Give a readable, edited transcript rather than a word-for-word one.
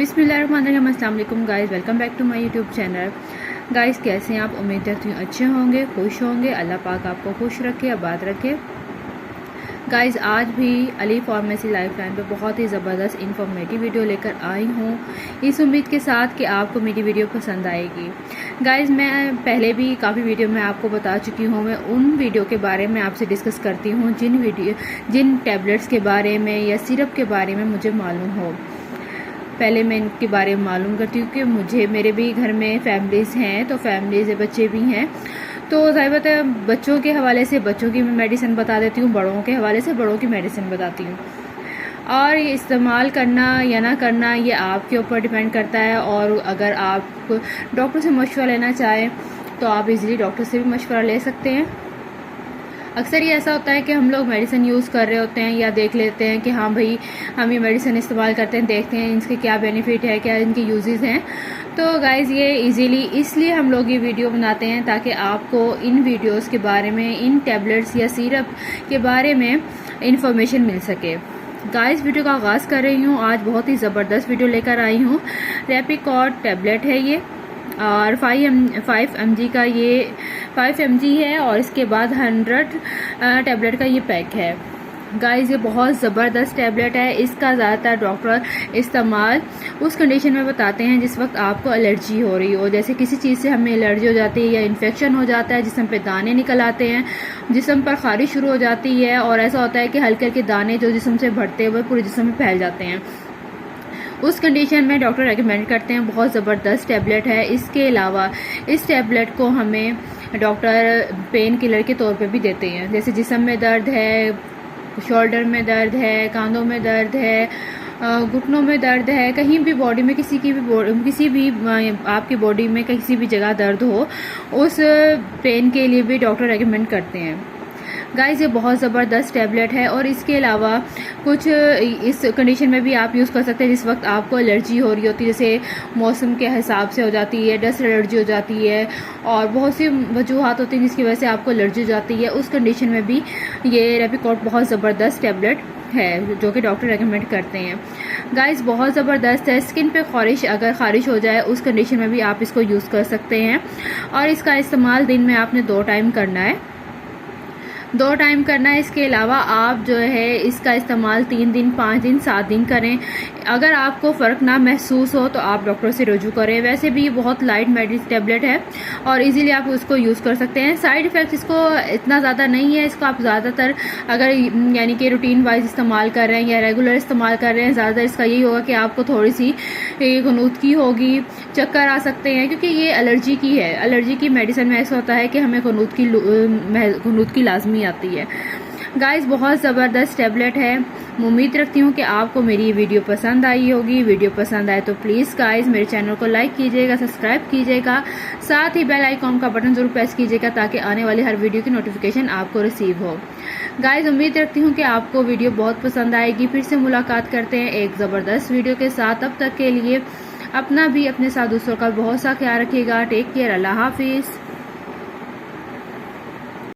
बिस्मिल्लाहिर्रहमानिर्रहीम। अस्सलाम वालेकुम guys, welcome back to my YouTube channel. Guys कैसे हैं आप? उम्मीद करती हूँ अच्छे होंगे, खुश होंगे। अल्लाह पाक आपको खुश रखे, आबाद रखे। गाइस आज भी अली फार्मेसी लाइफलाइन पे बहुत ही ज़बरदस्त इन्फॉर्मेटिव वीडियो लेकर आई हूँ, इस उम्मीद के साथ कि आपको मेरी वीडियो पसंद आएगी। गाइस मैं पहले भी काफ़ी वीडियो में आपको बता चुकी हूँ, मैं उन वीडियो के बारे में आपसे डिस्कस करती हूँ जिन टैबलेट्स के बारे में या सिरप के बारे में मुझे मालूम हो। पहले मैं इनके बारे में मालूम करती हूँ कि मेरे भी घर में फैमिलीज़ हैं, तो फैमिलीज़ बच्चे भी हैं, तो ज़ाहिर बात है बच्चों के हवाले से बच्चों की मेडिसिन बता देती हूँ, बड़ों के हवाले से बड़ों की मेडिसिन बताती हूँ। और ये इस्तेमाल करना या ना करना ये आपके ऊपर डिपेंड करता है। और अगर आप डॉक्टर से मशवरा लेना चाहें तो आप इजीली डॉक्टर से भी मशवरा ले सकते हैं। अक्सर ये ऐसा होता है कि हम लोग मेडिसिन यूज़ कर रहे होते हैं या देख लेते हैं कि हाँ भाई हम ये मेडिसिन इस्तेमाल करते हैं, देखते हैं इनके क्या बेनिफिट है, क्या इनके यूजेस हैं। तो गाइज़ ये इजीली इसलिए हम लोग ये वीडियो बनाते हैं ताकि आपको इन वीडियोस के बारे में, इन टैबलेट्स या सिरप के बारे में इंफॉर्मेशन मिल सके। गाइस वीडियो का आगाज़ कर रही हूँ। आज बहुत ही ज़बरदस्त वीडियो लेकर आई हूँ। रेपिकॉर्ड टैबलेट है ये, और 5 mg का ये 5 mg है, और इसके बाद 100 टैबलेट का ये पैक है। गाइस ये बहुत ज़बरदस्त टैबलेट है। इसका ज़्यादातर डॉक्टर इस्तेमाल उस कंडीशन में बताते हैं जिस वक्त आपको एलर्जी हो रही हो, जैसे किसी चीज़ से हमें एलर्जी हो जाती है या इन्फेक्शन हो जाता है, जिस्म पे दाने निकल आते हैं, जिस्म पर खारिश शुरू हो जाती है, और ऐसा होता है कि हल्के हल्के दाने जो जिस्म से बढ़ते हुए पूरे जिस्म में फैल जाते हैं। उस कंडीशन में डॉक्टर रेकमेंड करते हैं। बहुत ज़बरदस्त टैबलेट है। इसके अलावा इस टैबलेट को हमें डॉक्टर पेन किलर के तौर पे भी देते हैं, जैसे जिस्म में दर्द है, शोल्डर में दर्द है, कांधों में दर्द है, घुटनों में दर्द है, कहीं भी बॉडी में किसी भी आपकी बॉडी में किसी भी जगह दर्द हो, उस पेन के लिए भी डॉक्टर रेकमेंड करते हैं। गाइस ये बहुत ज़बरदस्त टैबलेट है। और इसके अलावा कुछ इस कंडीशन में भी आप यूज़ कर सकते हैं जिस वक्त आपको एलर्जी हो रही होती है, जैसे मौसम के हिसाब से हो जाती है, डस्ट एलर्जी हो जाती है, और बहुत सी वजूहात होती हैं जिसकी वजह से आपको एलर्जी हो जाती है। उस कंडीशन में भी ये रेपिकॉर्ड बहुत ज़बरदस्त टैबलेट है जो कि डॉक्टर रेकमेंड करते हैं। गाइस बहुत ज़बरदस्त है। स्किन पे अगर खारिश हो जाए उस कंडीशन में भी आप इसको यूज़ कर सकते हैं। और इसका इस्तेमाल दिन में आपने 2 टाइम करना है, 2 टाइम करना है। इसके अलावा आप जो है इसका इस्तेमाल 3 दिन, 5 दिन, 7 दिन करें। अगर आपको फ़र्क ना महसूस हो तो आप डॉक्टर से रुजू करें। वैसे भी बहुत लाइट मेडिसिन टैबलेट है और इजीली आप उसको यूज़ कर सकते हैं। साइड इफ़ेक्ट इसको इतना ज़्यादा नहीं है। इसको आप ज़्यादातर अगर यानी कि रूटीन वाइज इस्तेमाल कर रहे हैं या रेगुलर इस्तेमाल कर रहे हैं, ज़्यादातर इसका यही होगा कि आपको थोड़ी सी गनुदगी होगी, चक्कर आ सकते हैं, क्योंकि ये एलर्जी की है। एलर्जी की मेडिसिन में ऐसा होता है कि हमें गनुदगी लाजमी आती है। गाइस बहुत ज़बरदस्त टैबलेट है। उम्मीद रखती हूँ कि आपको मेरी ये वीडियो पसंद आई होगी। वीडियो पसंद आए तो प्लीज़ गाइस मेरे चैनल को लाइक कीजिएगा, सब्सक्राइब कीजिएगा, साथ ही बेल आइकॉन का बटन ज़रूर प्रेस कीजिएगा ताकि आने वाली हर वीडियो की नोटिफिकेशन आपको रिसीव हो। गाइस उम्मीद रखती हूँ कि आपको वीडियो बहुत पसंद आएगी। फिर से मुलाकात करते हैं एक ज़बरदस्त वीडियो के साथ। तब तक के लिए अपना भी, अपने साथ दूसरों का बहुत सा ख्याल रखिएगा। Take care. अल्लाह हाफिज़।